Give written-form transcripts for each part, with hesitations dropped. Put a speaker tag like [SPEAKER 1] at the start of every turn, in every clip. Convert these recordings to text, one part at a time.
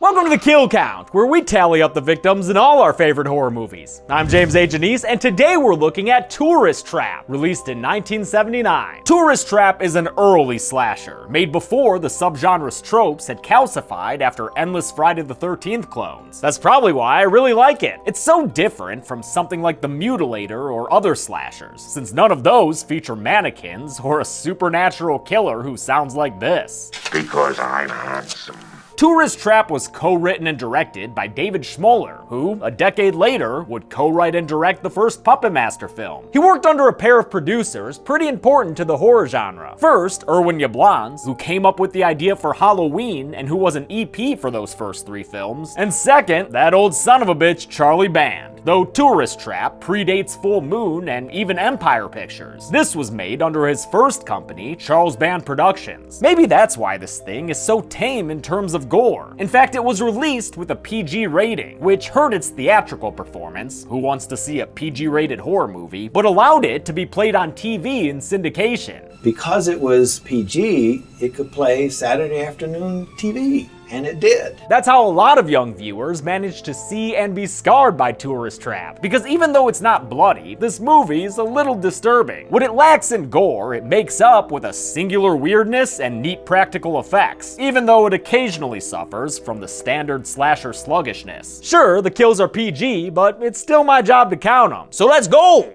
[SPEAKER 1] Welcome to the Kill Count, where we tally up the victims in all our favorite horror movies. I'm James A. Janice, and today we're looking at Tourist Trap, released in 1979. Tourist Trap is an early slasher, made before the subgenre's tropes had calcified after endless Friday the 13th clones. That's probably why I really like it. It's so different from something like The Mutilator or other slashers, since none of those feature mannequins or a supernatural killer who sounds like this.
[SPEAKER 2] Because I'm handsome.
[SPEAKER 1] Tourist Trap was co-written and directed by David Schmoller, who, a decade later, would co-write and direct the first Puppet Master film. He worked under a pair of producers pretty important to the horror genre. First, Irwin Yablans, who came up with the idea for Halloween and who was an EP for those first three films. And second, that old son of a bitch, Charlie Band. Though Tourist Trap predates Full Moon and even Empire Pictures. This was made under his first company, Charles Band Productions. Maybe that's why this thing is so tame in terms of gore. In fact, it was released with a PG rating, which hurt its theatrical performance, who wants to see a PG-rated horror movie, but allowed it to be played on TV in syndication.
[SPEAKER 3] Because it was PG, it could play Saturday afternoon TV. And it did.
[SPEAKER 1] That's how a lot of young viewers managed to see and be scarred by Tourist Trap, because even though it's not bloody, this movie is a little disturbing. What it lacks in gore, it makes up with a singular weirdness and neat practical effects, even though it occasionally suffers from the standard slasher sluggishness. Sure, the kills are PG, but it's still my job to count them. So let's go!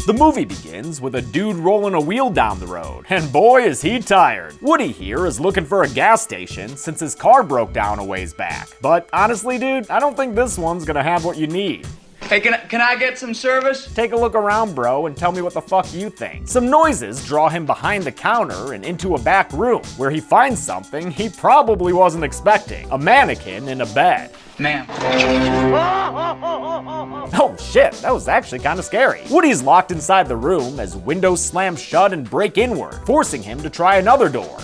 [SPEAKER 1] The movie begins with a dude rolling a wheel down the road, and boy is he tired. Woody here is looking for a gas station since his car broke down a ways back. But honestly, dude, I don't think this one's gonna have what you need.
[SPEAKER 4] Hey, can I get some service?
[SPEAKER 1] Take a look around, bro, and tell me what the fuck you think. Some noises draw him behind the counter and into a back room, where he finds something he probably wasn't expecting. A mannequin in a bed.
[SPEAKER 4] Ma'am.
[SPEAKER 1] Oh shit, that was actually kind of scary. Woody's locked inside the room as windows slam shut and break inward, forcing him to try another door.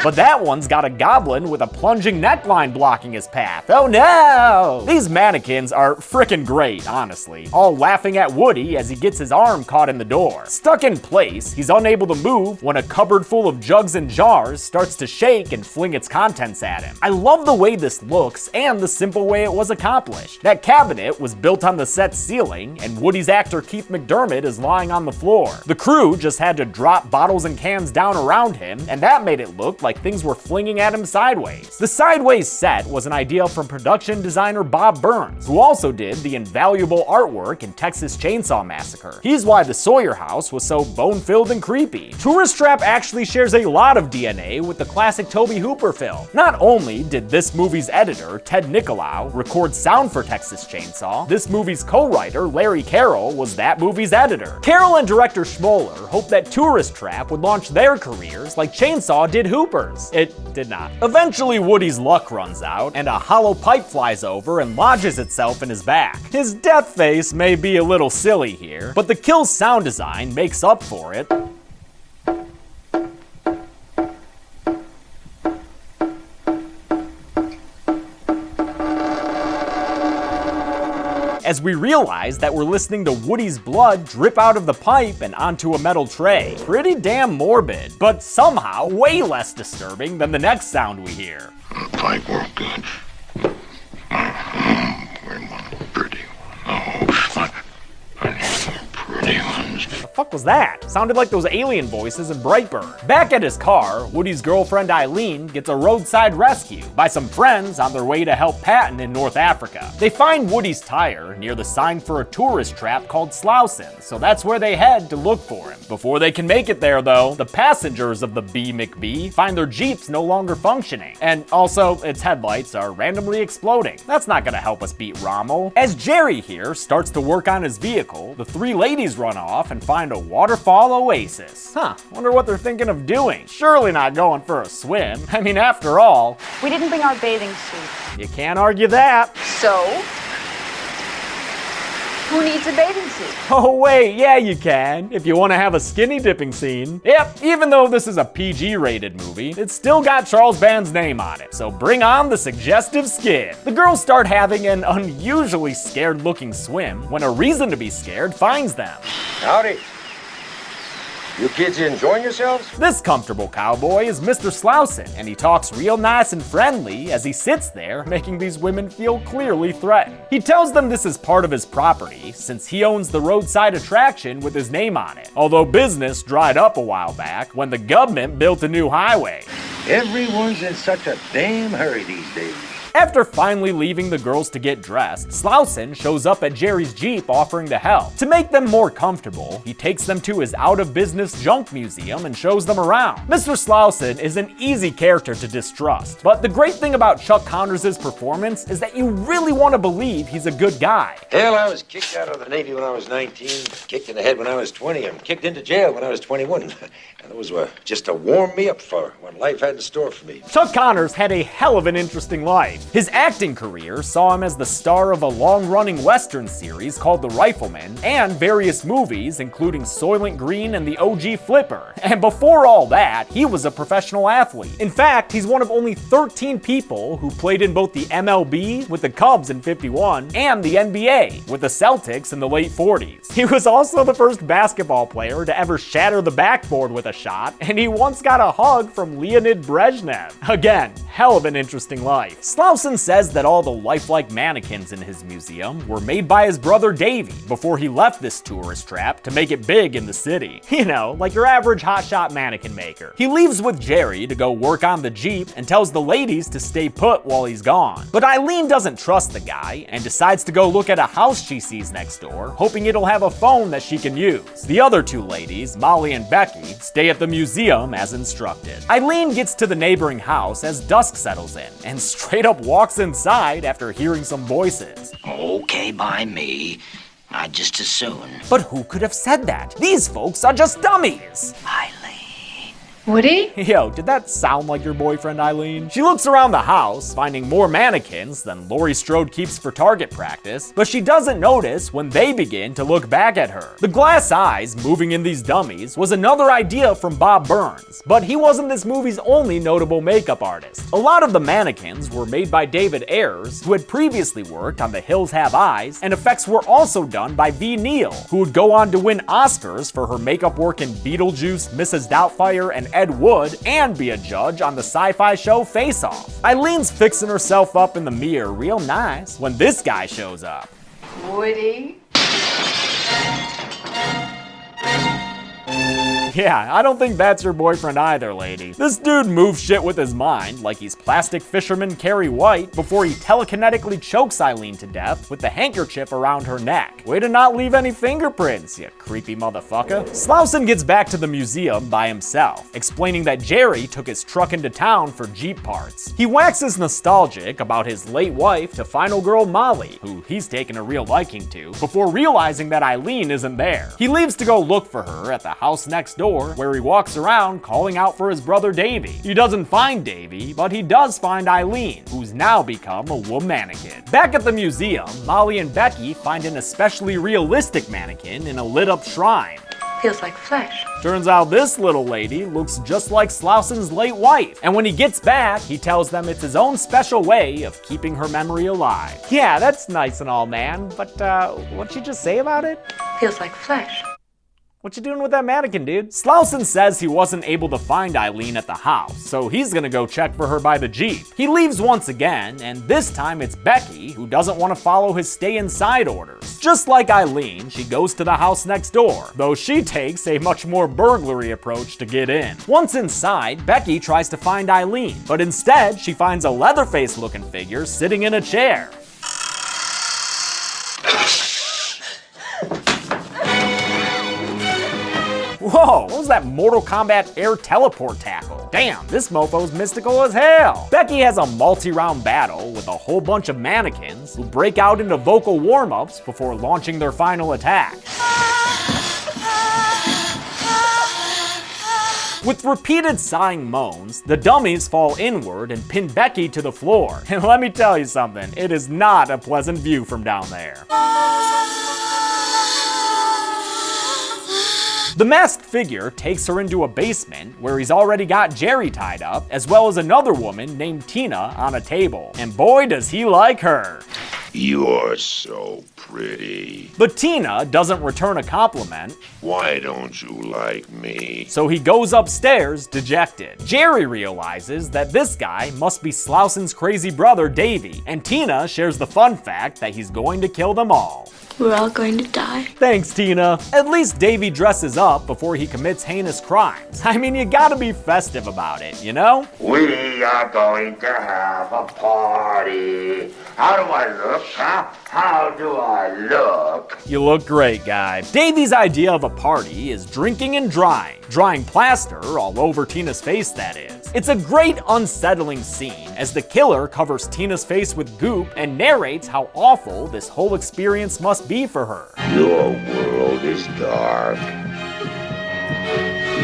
[SPEAKER 1] But that one's got a goblin with a plunging neckline blocking his path. Oh no! These mannequins are frickin' great, honestly, all laughing at Woody as he gets his arm caught in the door. Stuck in place, he's unable to move when a cupboard full of jugs and jars starts to shake and fling its contents at him. I love the way this looks and the simple way it was accomplished. That cabinet was built on the set's ceiling, and Woody's actor Keith McDermott is lying on the floor. The crew just had to drop bottles and cans down around him, and that made it look like things were flinging at him sideways. The sideways set was an idea from production designer Bob Burns, who also did the invaluable artwork in Texas Chainsaw Massacre. He's why the Sawyer house was so bone-filled and creepy. Tourist Trap actually shares a lot of DNA with the classic Tobe Hooper film. Not only did this movie's editor, Ted Nicolau, record sound for Texas Chainsaw, this movie's co-writer, Larry Carroll, was that movie's editor. Carroll and director Schmoller hoped that Tourist Trap would launch their careers like Chainsaw did Hooper's. It did not. Eventually, Woody's luck runs out, and a hollow pipe flies over and lodges itself in his back. His death face may be a little silly here, but the kill's sound design makes up for it. As we realize that we're listening to Woody's blood drip out of the pipe and onto a metal tray. Pretty damn morbid, but somehow way less disturbing than the next sound we hear.
[SPEAKER 2] The pipe worked good. Where my pretty one? Oh, I need some pretty ones.
[SPEAKER 1] The fuck was that? Sounded like those alien voices in Brightburn. Back at his car, Woody's girlfriend Eileen gets a roadside rescue by some friends on their way to help Patton in North Africa. They find Woody's tire near the sign for a tourist trap called Slauson, so that's where they head to look for him. Before they can make it there though, the passengers of the B McBee find their Jeeps no longer functioning, and also its headlights are randomly exploding. That's not gonna help us beat Rommel. As Jerry here starts to work on his vehicle, the three ladies run off and find a waterfall oasis. Wonder what they're thinking of doing. Surely not going for a swim. I mean, after all,
[SPEAKER 5] we didn't bring our bathing suit.
[SPEAKER 1] You can't argue that.
[SPEAKER 5] So? Who needs a bathing suit?
[SPEAKER 1] Oh wait, yeah you can, if you want to have a skinny dipping scene. Yep, even though this is a PG-rated movie, it's still got Charles Band's name on it, so bring on the suggestive skin. The girls start having an unusually scared-looking swim when a reason to be scared finds them.
[SPEAKER 6] Howdy. You kids enjoying yourselves?
[SPEAKER 1] This comfortable cowboy is Mr. Slauson, and he talks real nice and friendly as he sits there, making these women feel clearly threatened. He tells them this is part of his property, since he owns the roadside attraction with his name on it, although business dried up a while back when the government built a new highway.
[SPEAKER 6] Everyone's in such a damn hurry these days.
[SPEAKER 1] After finally leaving the girls to get dressed, Slauson shows up at Jerry's Jeep offering to help. To make them more comfortable, he takes them to his out-of-business junk museum and shows them around. Mr. Slauson is an easy character to distrust, but the great thing about Chuck Connors' performance is that you really want to believe he's a good guy.
[SPEAKER 6] Hell, I was kicked out of the Navy when I was 19, kicked in the head when I was 20, and kicked into jail when I was 21. And those were just to warm me up for what life had in store for me.
[SPEAKER 1] Chuck Connors had a hell of an interesting life. His acting career saw him as the star of a long-running Western series called The Rifleman, and various movies including Soylent Green and the OG Flipper. And before all that, he was a professional athlete. In fact, he's one of only 13 people who played in both the MLB with the Cubs in '51 and the NBA with the Celtics in the late 40s. He was also the first basketball player to ever shatter the backboard with a shot, and he once got a hug from Leonid Brezhnev. Again, hell of an interesting life. Slauson says that all the lifelike mannequins in his museum were made by his brother Davey before he left this tourist trap to make it big in the city. You know, like your average hotshot mannequin maker. He leaves with Jerry to go work on the Jeep and tells the ladies to stay put while he's gone. But Eileen doesn't trust the guy and decides to go look at a house she sees next door, hoping it'll have a phone that she can use. The other two ladies, Molly and Becky, stay at the museum as instructed. Eileen gets to the neighboring house as dusk settles in and straight up walks inside after hearing some voices.
[SPEAKER 7] Okay by me. I'd just as soon.
[SPEAKER 1] But who could have said that? These folks are just dummies!
[SPEAKER 7] Eileen.
[SPEAKER 5] Woody?
[SPEAKER 1] Yo, did that sound like your boyfriend, Eileen? She looks around the house, finding more mannequins than Laurie Strode keeps for target practice, but she doesn't notice when they begin to look back at her. The glass eyes moving in these dummies was another idea from Bob Burns, but he wasn't this movie's only notable makeup artist. A lot of the mannequins were made by David Ayers, who had previously worked on The Hills Have Eyes, and effects were also done by V. Neal, who would go on to win Oscars for her makeup work in Beetlejuice, Mrs. Doubtfire, and Ed Wood, and be a judge on the sci-fi show Face Off. Eileen's fixing herself up in the mirror real nice when this guy shows up.
[SPEAKER 5] Woody?
[SPEAKER 1] Yeah, I don't think that's your boyfriend either, lady. This dude moves shit with his mind, like he's plastic fisherman Carrie White, before he telekinetically chokes Eileen to death with the handkerchief around her neck. Way to not leave any fingerprints, you creepy motherfucker. Slauson gets back to the museum by himself, explaining that Jerry took his truck into town for Jeep parts. He waxes nostalgic about his late wife to final girl Molly, who he's taken a real liking to, before realizing that Eileen isn't there. He leaves to go look for her at the house next door, where he walks around calling out for his brother Davey. He doesn't find Davey, but he does find Eileen, who's now become a womannequin. Back at the museum, Molly and Becky find an especially realistic mannequin in a lit-up shrine.
[SPEAKER 5] Feels like flesh.
[SPEAKER 1] Turns out this little lady looks just like Slauson's late wife, and when he gets back, he tells them it's his own special way of keeping her memory alive. Yeah, that's nice and all, man, but what'd you just say about it?
[SPEAKER 5] Feels like flesh.
[SPEAKER 1] What you doing with that mannequin, dude? Slauson says he wasn't able to find Eileen at the house, so he's gonna go check for her by the Jeep. He leaves once again, and this time it's Becky who doesn't want to follow his stay inside orders. Just like Eileen, she goes to the house next door, though she takes a much more burglary approach to get in. Once inside, Becky tries to find Eileen, but instead she finds a Leatherface looking figure sitting in a chair. Whoa, what was that Mortal Kombat air teleport tackle? Damn, this mofo's mystical as hell. Becky has a multi-round battle with a whole bunch of mannequins who break out into vocal warm-ups before launching their final attack. With repeated sighing moans, the dummies fall inward and pin Becky to the floor. And let me tell you something, it is not a pleasant view from down there. The masked figure takes her into a basement where he's already got Jerry tied up, as well as another woman named Tina on a table. And boy does he like her.
[SPEAKER 2] You're so pretty.
[SPEAKER 1] But Tina doesn't return a compliment,
[SPEAKER 2] Why don't you like me?
[SPEAKER 1] so he goes upstairs dejected. Jerry realizes that this guy must be Slauson's crazy brother Davy, and Tina shares the fun fact that he's going to kill them all.
[SPEAKER 8] We're all going to die.
[SPEAKER 1] Thanks, Tina. At least Davy dresses up before he commits heinous crimes. I mean, you gotta be festive about it, you know?
[SPEAKER 2] We are going to have a party. How do I look, huh? How do I look?
[SPEAKER 1] You look great, guy. Davy's idea of a party is drinking and drying. Drying plaster all over Tina's face, that is. It's a great unsettling scene as the killer covers Tina's face with goop and narrates how awful this whole experience must be for her.
[SPEAKER 2] Your world is dark.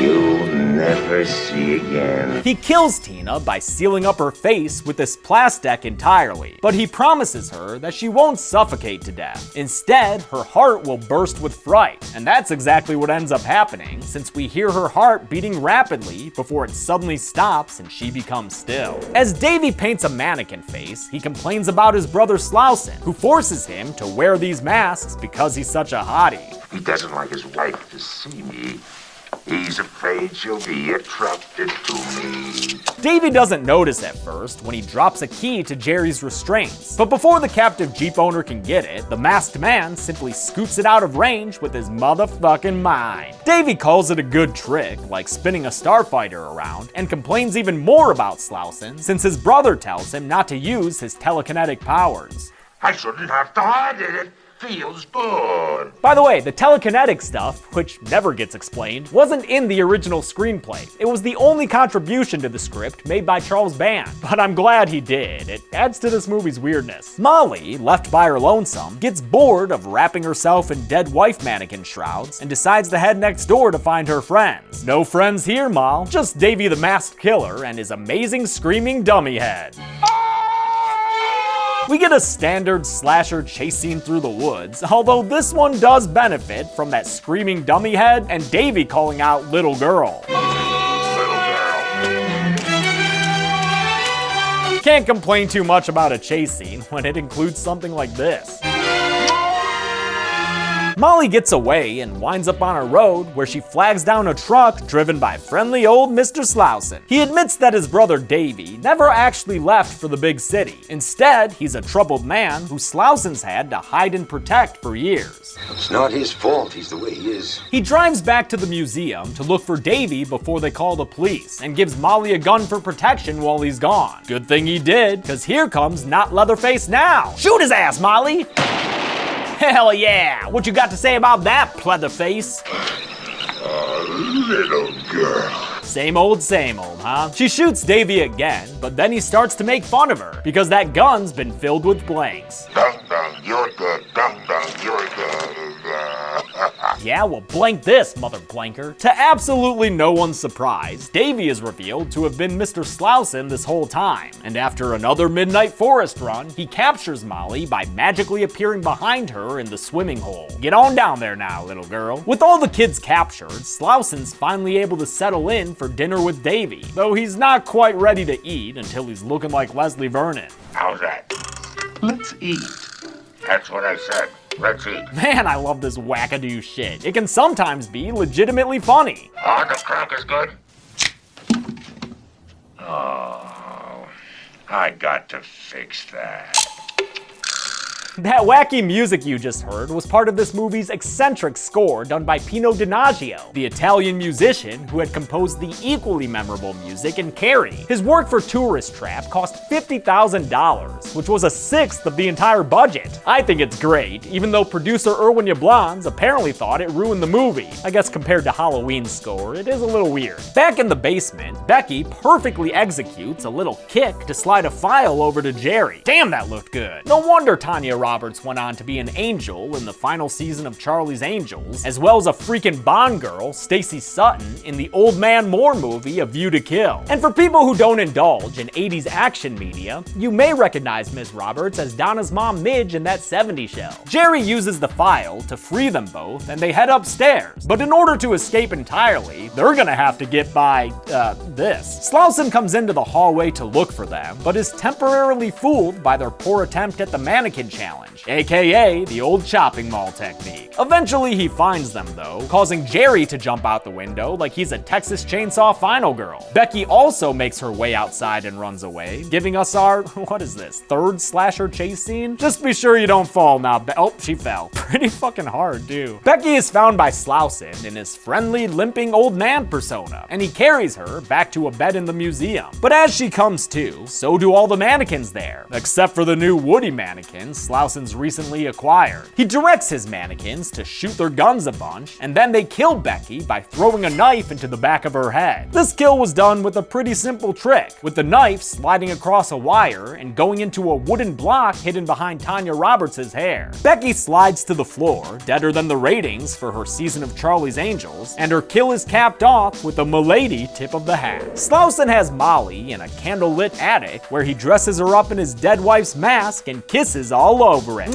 [SPEAKER 2] You'll never see again.
[SPEAKER 1] He kills Tina by sealing up her face with this plastic entirely, but he promises her that she won't suffocate to death. Instead, her heart will burst with fright, and that's exactly what ends up happening, since we hear her heart beating rapidly before it suddenly stops and she becomes still. As Davy paints a mannequin face, he complains about his brother Slauson, who forces him to wear these masks because he's such a hottie.
[SPEAKER 2] He doesn't like his wife to see me. He's afraid she'll be attracted to me.
[SPEAKER 1] Davy doesn't notice at first when he drops a key to Jerry's restraints, but before the captive Jeep owner can get it, the masked man simply scoots it out of range with his motherfucking mind. Davy calls it a good trick, like spinning a starfighter around, and complains even more about Slauson since his brother tells him not to use his telekinetic powers.
[SPEAKER 2] I shouldn't have to hide it. It feels good.
[SPEAKER 1] By the way, the telekinetic stuff, which never gets explained, wasn't in the original screenplay. It was the only contribution to the script made by Charles Band, but I'm glad he did. It adds to this movie's weirdness. Molly, left by her lonesome, gets bored of wrapping herself in dead wife mannequin shrouds and decides to head next door to find her friends. No friends here, Moll, just Davy the Masked Killer and his amazing screaming dummy head. We get a standard slasher chase scene through the woods, although this one does benefit from that screaming dummy head and Davy calling out "little girl." Can't complain too much about a chase scene when it includes something like this. Molly gets away and winds up on a road where she flags down a truck driven by friendly old Mr. Slauson. He admits that his brother Davy never actually left for the big city. Instead, he's a troubled man who Slauson's had to hide and protect for years.
[SPEAKER 6] It's not his fault. He's the way he is.
[SPEAKER 1] He drives back to the museum to look for Davy before they call the police and gives Molly a gun for protection while he's gone. Good thing he did, because here comes Not Leatherface now. Shoot his ass, Molly! Hell yeah! What you got to say about that, Pleatherface?
[SPEAKER 2] Little girl.
[SPEAKER 1] Same old, huh? She shoots Davy again, but then he starts to make fun of her because that gun's been filled with blanks.
[SPEAKER 2] Dun dun, you're dead. Dun dun, you're dead.
[SPEAKER 1] Yeah, well, blank this, mother blanker. To absolutely no one's surprise, Davy is revealed to have been Mr. Slauson this whole time, and after another midnight forest run, he captures Molly by magically appearing behind her in the swimming hole. Get on down there now, little girl. With all the kids captured, Slauson's finally able to settle in for dinner with Davy, though he's not quite ready to eat until he's looking like Leslie Vernon.
[SPEAKER 2] How's that?
[SPEAKER 4] Let's eat.
[SPEAKER 2] That's what I said. Let's eat.
[SPEAKER 1] Man, I love this wackadoo shit. It can sometimes be legitimately funny.
[SPEAKER 2] Oh, the crack is good. Oh, I got to fix that.
[SPEAKER 1] That wacky music you just heard was part of this movie's eccentric score done by Pino Donaggio, the Italian musician who had composed the equally memorable music in Carrie. His work for Tourist Trap cost $50,000, which was a sixth of the entire budget. I think it's great, even though producer Erwin Yablans apparently thought it ruined the movie. I guess compared to Halloween's score, it is a little weird. Back in the basement, Becky perfectly executes a little kick to slide a file over to Jerry. Damn, that looked good. No wonder Tanya Roberts went on to be an angel in the final season of Charlie's Angels, as well as a freaking Bond girl, Stacey Sutton, in the Old Man Moore movie A View to Kill. And for people who don't indulge in 80s action media, you may recognize Ms. Roberts as Donna's mom Midge in that 70s show. Jerry uses the file to free them both, and they head upstairs. But in order to escape entirely, they're gonna have to get by, this. Slauson comes into the hallway to look for them, but is temporarily fooled by their poor attempt at the mannequin challenge, challenge, aka the old chopping mall technique. Eventually he finds them though, causing Jerry to jump out the window like he's a Texas Chainsaw Final girl. Becky also makes her way outside and runs away, giving us our, what is this, third slasher chase scene? Just be sure you don't fall now. Oh, she fell. Pretty fucking hard too. Becky is found by Slauson in his friendly, limping old man persona, and he carries her back to a bed in the museum. But as she comes to, so do all the mannequins there, except for the new Woody mannequin Slauson's recently acquired. He directs his mannequins to shoot their guns a bunch, and then they kill Becky by throwing a knife into the back of her head. This kill was done with a pretty simple trick, with the knife sliding across a wire and going into a wooden block hidden behind Tanya Roberts' hair. Becky slides to the floor, deader than the ratings for her season of Charlie's Angels, and her kill is capped off with a milady tip of the hat. Slauson has Molly in a candlelit attic where he dresses her up in his dead wife's mask and kisses all over it.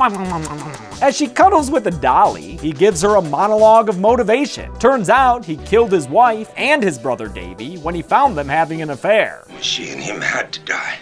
[SPEAKER 1] As she cuddles with a dolly, he gives her a monologue of motivation. Turns out he killed his wife and his brother Davy when he found them having an affair.
[SPEAKER 6] She and him had to die.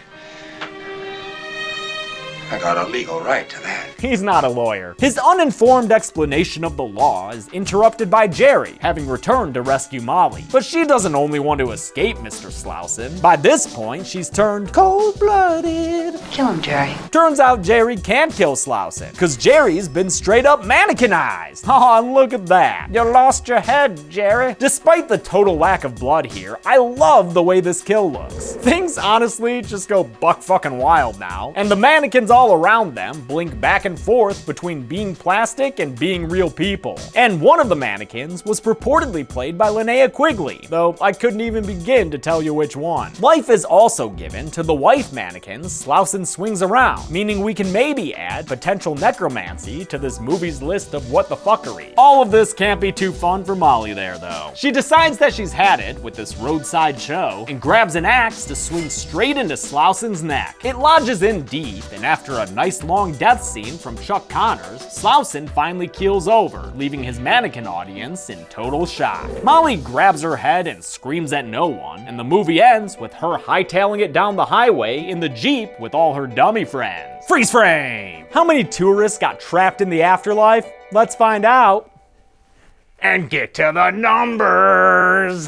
[SPEAKER 6] I got a legal right to that.
[SPEAKER 1] He's not a lawyer. His uninformed explanation of the law is interrupted by Jerry, having returned to rescue Molly. But she doesn't only want to escape Mr. Slauson. By this point, she's turned cold-blooded.
[SPEAKER 5] Kill him, Jerry.
[SPEAKER 1] Turns out Jerry can't kill Slauson, because Jerry's been straight up mannequinized. Aw, look at that. You lost your head, Jerry. Despite the total lack of blood here, I love the way this kill looks. Things honestly just go buck fucking wild now, and the mannequins all around them blink back and forth between being plastic and being real people. And one of the mannequins was purportedly played by Linnea Quigley, though I couldn't even begin to tell you which one. Life is also given to the wife mannequins Slauson swings around, meaning we can maybe add potential necromancy to this movie's list of what the fuckery. All of this can't be too fun for Molly there though. She decides that she's had it with this roadside show and grabs an axe to swing straight into Slauson's neck. It lodges in deep, and after a nice long death scene from Chuck Connors, Slauson finally keels over, leaving his mannequin audience in total shock. Molly grabs her head and screams at no one, and the movie ends with her hightailing it down the highway in the Jeep with all her dummy friends. Freeze frame! How many tourists got trapped in the afterlife? Let's find out. And get to the numbers!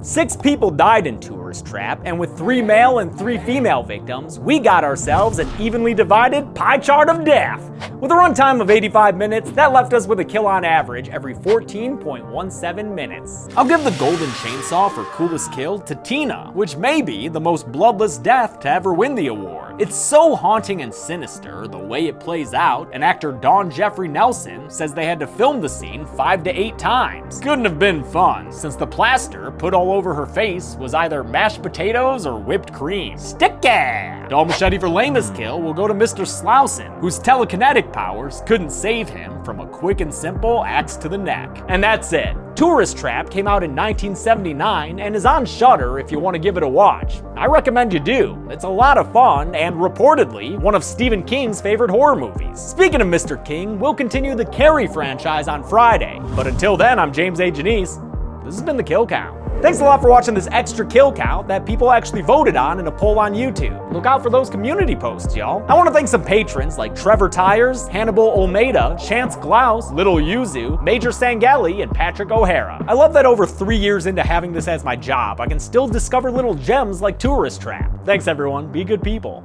[SPEAKER 1] 6 people died in Tourist Trap, and with 3 male and 3 female victims, we got ourselves an evenly divided pie chart of death. With a runtime of 85 minutes, that left us with a kill on average every 14.17 minutes. I'll give the Golden Chainsaw for coolest kill to Tina, which may be the most bloodless death to ever win the award. It's so haunting and sinister the way it plays out, and actor Dawn Jeffrey Nelson says they had to film the scene 5 to 8 times. Couldn't have been fun, since the plaster put all over her face was either mashed potatoes or whipped cream. Sticky! Dull machete for lamest kill will go to Mr. Slauson, whose telekinetic powers couldn't save him from a quick and simple axe to the neck. And that's it. Tourist Trap came out in 1979 and is on Shudder if you want to give it a watch. I recommend you do. It's a lot of fun and reportedly one of Stephen King's favorite horror movies. Speaking of Mr. King, we'll continue the Carrie franchise on Friday. But until then, I'm James A. Janice. This has been The Kill Count. Thanks a lot for watching this extra kill count that people actually voted on in a poll on YouTube. Look out for those community posts, y'all. I want to thank some patrons like Trevor Tyers, Hannibal Olmeda, Chance Glaus, Little Yuzu, Major Sangelli, and Patrick O'Hara. I love that over 3 years into having this as my job, I can still discover little gems like Tourist Trap. Thanks everyone, be good people.